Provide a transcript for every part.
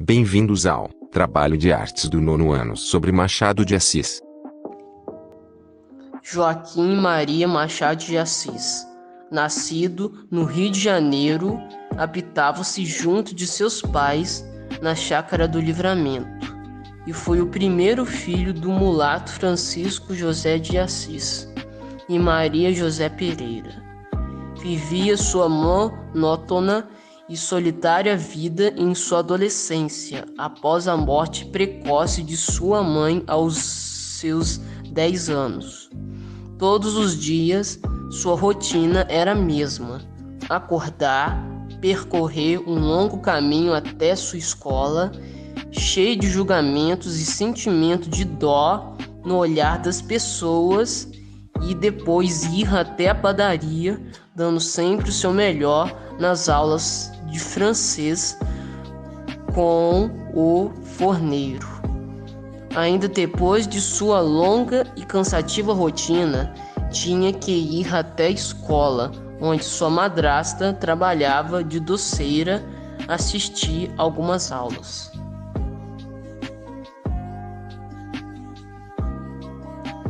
Bem-vindos ao Trabalho de Artes do Nono Ano sobre Machado de Assis. Joaquim Maria Machado de Assis, nascido no Rio de Janeiro, habitava-se junto de seus pais na Chácara do Livramento e foi o primeiro filho do mulato Francisco José de Assis e Maria José Pereira. Vivia sua monótona e solitária vida em sua adolescência, após a morte precoce de sua mãe aos seus 10 anos. Todos os dias, sua rotina era a mesma: acordar, percorrer um longo caminho até sua escola, cheio de julgamentos e sentimento de dó no olhar das pessoas, e depois ir até a padaria, dando sempre o seu melhor nas aulas de francês com o forneiro. Ainda depois de sua longa e cansativa rotina, tinha que ir até a escola, onde sua madrasta trabalhava de doceira, assistir algumas aulas.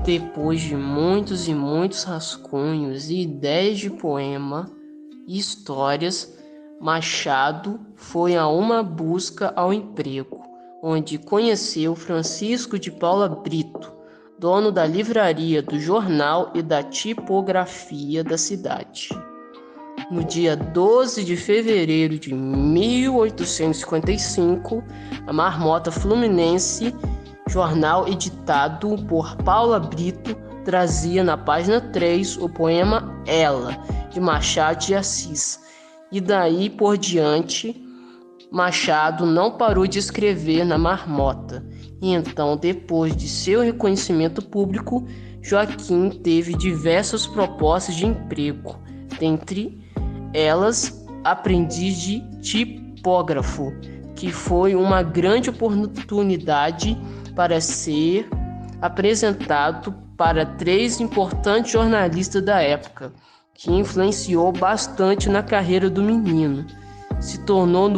Depois de muitos e muitos rascunhos e ideias de poema e histórias, Machado foi a uma busca ao emprego, onde conheceu Francisco de Paula Brito, dono da livraria, do jornal e da tipografia da cidade. No dia 12 de fevereiro de 1855, a Marmota Fluminense, jornal editado por Paula Brito, trazia na página 3 o poema Ela, de Machado de Assis. E daí por diante, Machado não parou de escrever na Marmota. E então, depois de seu reconhecimento público, Joaquim teve diversas propostas de emprego, dentre elas aprendiz de tipógrafo, que foi uma grande oportunidade para ser apresentado para 3 importantes jornalistas da época, que influenciou bastante na carreira do menino. Se tornou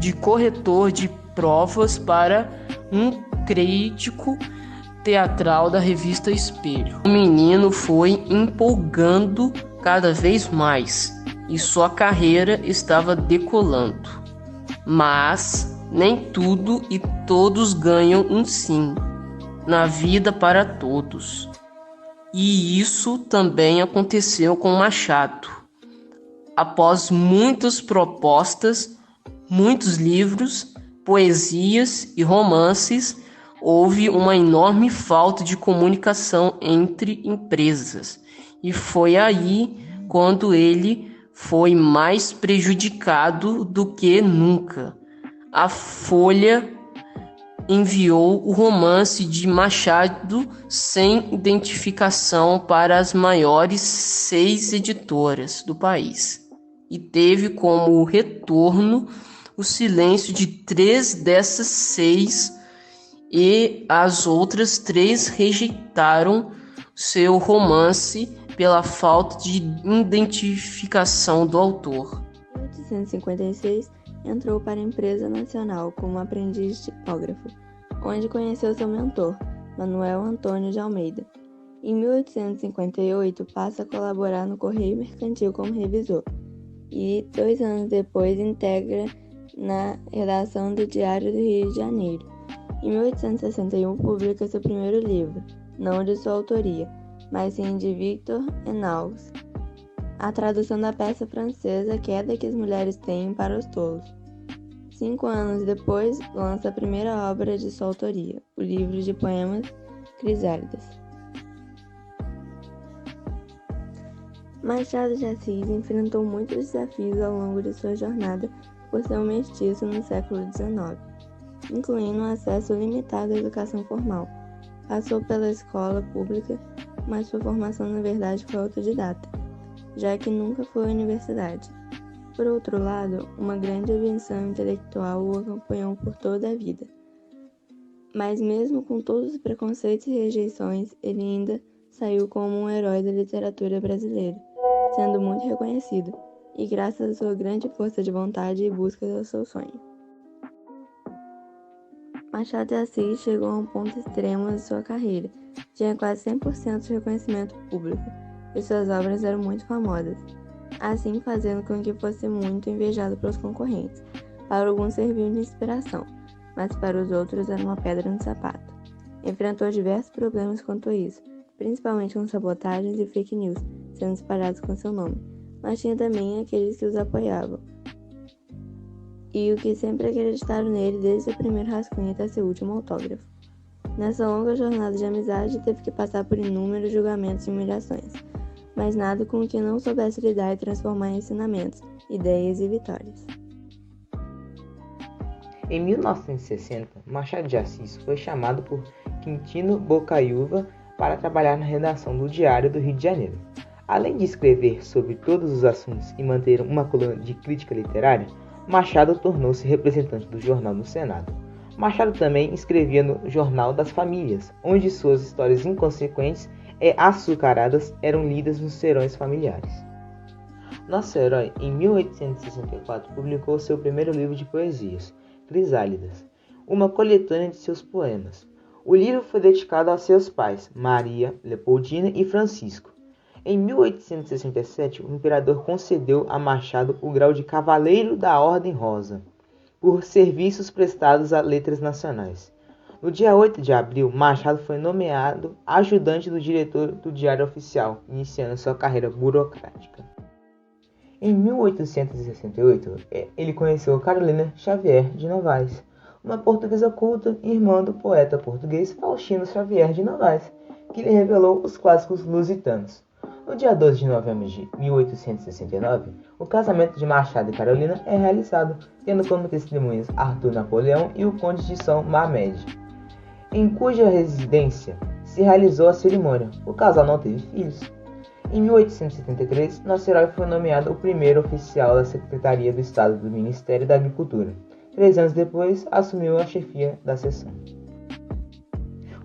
de corretor de provas para um crítico teatral da revista Espelho. O menino foi empolgando cada vez mais e sua carreira estava decolando. Mas nem tudo e todos ganham um sim na vida para todos. E isso também aconteceu com Machado. Após muitas propostas, muitos livros, poesias e romances, houve uma enorme falta de comunicação entre empresas. E foi aí quando ele foi mais prejudicado do que nunca. A Folha enviou o romance de Machado sem identificação para as maiores 6 editoras do país e teve como retorno o silêncio de 3 dessas 6, e as outras 3 rejeitaram seu romance pela falta de identificação do autor. Em 1856, entrou para a empresa nacional como aprendiz tipógrafo, onde conheceu seu mentor, Manuel Antônio de Almeida. Em 1858, passa a colaborar no Correio Mercantil como revisor e, 2 anos depois, integra na redação do Diário do Rio de Janeiro. Em 1861, publica seu primeiro livro, não de sua autoria, mas sim de Victor Henault, a tradução da peça francesa Queda que as Mulheres Têm para os Tolos. 5 anos depois, lança a primeira obra de sua autoria, o livro de poemas Crisálidas. Machado de Assis enfrentou muitos desafios ao longo de sua jornada por ser um mestiço no século XIX, incluindo um acesso limitado à educação formal. Passou pela escola pública, mas sua formação na verdade foi autodidata, já que nunca foi à universidade. Por outro lado, uma grande ambição intelectual o acompanhou por toda a vida. Mas mesmo com todos os preconceitos e rejeições, ele ainda saiu como um herói da literatura brasileira, sendo muito reconhecido, e graças à sua grande força de vontade e busca do seu sonho. Machado de Assis chegou a um ponto extremo de sua carreira. Tinha quase 100% de reconhecimento público e suas obras eram muito famosas, assim fazendo com que fosse muito invejado pelos concorrentes. Para alguns serviu de inspiração, mas para os outros era uma pedra no sapato. Enfrentou diversos problemas quanto a isso, principalmente com sabotagens e fake news sendo espalhados com seu nome, mas tinha também aqueles que os apoiavam e o que sempre acreditaram nele desde seu primeiro rascunho até seu último autógrafo. Nessa longa jornada de amizade, teve que passar por inúmeros julgamentos e humilhações, mas nada com o que não soubesse lidar e transformar em ensinamentos, ideias e vitórias. Em 1960, Machado de Assis foi chamado por Quintino Bocaiúva para trabalhar na redação do Diário do Rio de Janeiro. Além de escrever sobre todos os assuntos e manter uma coluna de crítica literária, Machado tornou-se representante do jornal no Senado. Machado também escrevia no Jornal das Famílias, onde suas histórias inconsequentes e açucaradas eram lidas nos serões familiares. Nosso herói, em 1864, publicou seu primeiro livro de poesias, Crisálidas, uma coletânea de seus poemas. O livro foi dedicado aos seus pais, Maria, Leopoldina e Francisco. Em 1867, o imperador concedeu a Machado o grau de Cavaleiro da Ordem Rosa, por serviços prestados a letras nacionais. No dia 8 de abril, Machado foi nomeado ajudante do diretor do Diário Oficial, iniciando sua carreira burocrática. Em 1868, ele conheceu Carolina Xavier de Novaes, uma portuguesa culta e irmã do poeta português Faustino Xavier de Novaes, que lhe revelou os clássicos lusitanos. No dia 12 de novembro de 1869, o casamento de Machado e Carolina é realizado, tendo como testemunhas Arthur Napoleão e o Conde de São Mamed, em cuja residência se realizou a cerimônia. O casal não teve filhos. Em 1873, nosso herói foi nomeado o primeiro oficial da Secretaria do Estado do Ministério da Agricultura. 3 anos depois, assumiu a chefia da seção.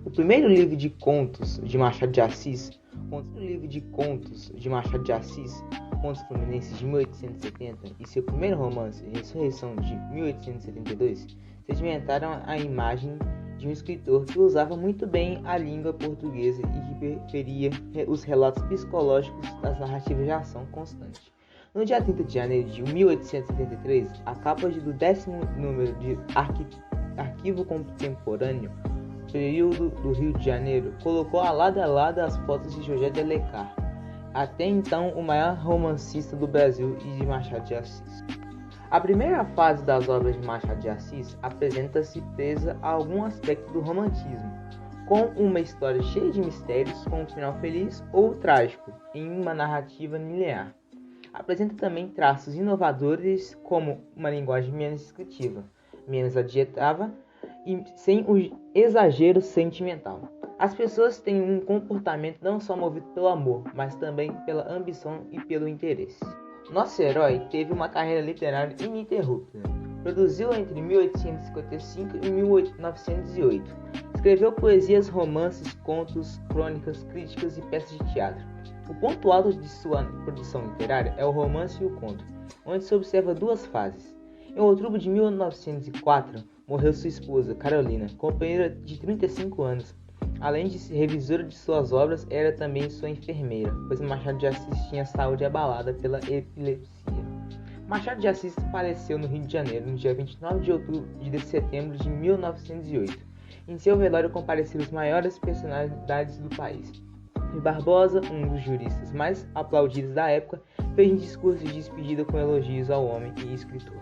O primeiro livro de contos de Machado de Assis, Contos Fluminenses de 1870, e seu primeiro romance, Ressurreição de 1872, sedimentaram a imagem de um escritor que usava muito bem a língua portuguesa e que preferia os relatos psicológicos das narrativas de ação constante. No dia 30 de janeiro de 1873, a capa do 10º número de Arquivo Contemporâneo, período do Rio de Janeiro, colocou lado a lado as fotos de José de Alencar, até então o maior romancista do Brasil, e de Machado de Assis. A primeira fase das obras de Machado de Assis apresenta-se presa a algum aspecto do romantismo, com uma história cheia de mistérios, com um final feliz ou trágico, em uma narrativa linear. Apresenta também traços inovadores, como uma linguagem menos descritiva, menos adjetiva e sem o exagero sentimental. As pessoas têm um comportamento não só movido pelo amor, mas também pela ambição e pelo interesse. Nosso herói teve uma carreira literária ininterrupta. Produziu entre 1855 e 1908. Escreveu poesias, romances, contos, crônicas, críticas e peças de teatro. O ponto alto de sua produção literária é o romance e o conto, onde se observa 2 fases. Em outubro de 1904, morreu sua esposa, Carolina, companheira de 35 anos. Além de ser revisora de suas obras, era também sua enfermeira, pois Machado de Assis tinha saúde abalada pela epilepsia. Machado de Assis faleceu no Rio de Janeiro no dia 29 de setembro de 1908. Em seu velório compareceram os maiores personalidades do país. Rui Barbosa, um dos juristas mais aplaudidos da época, fez um discurso de despedida com elogios ao homem e escritor.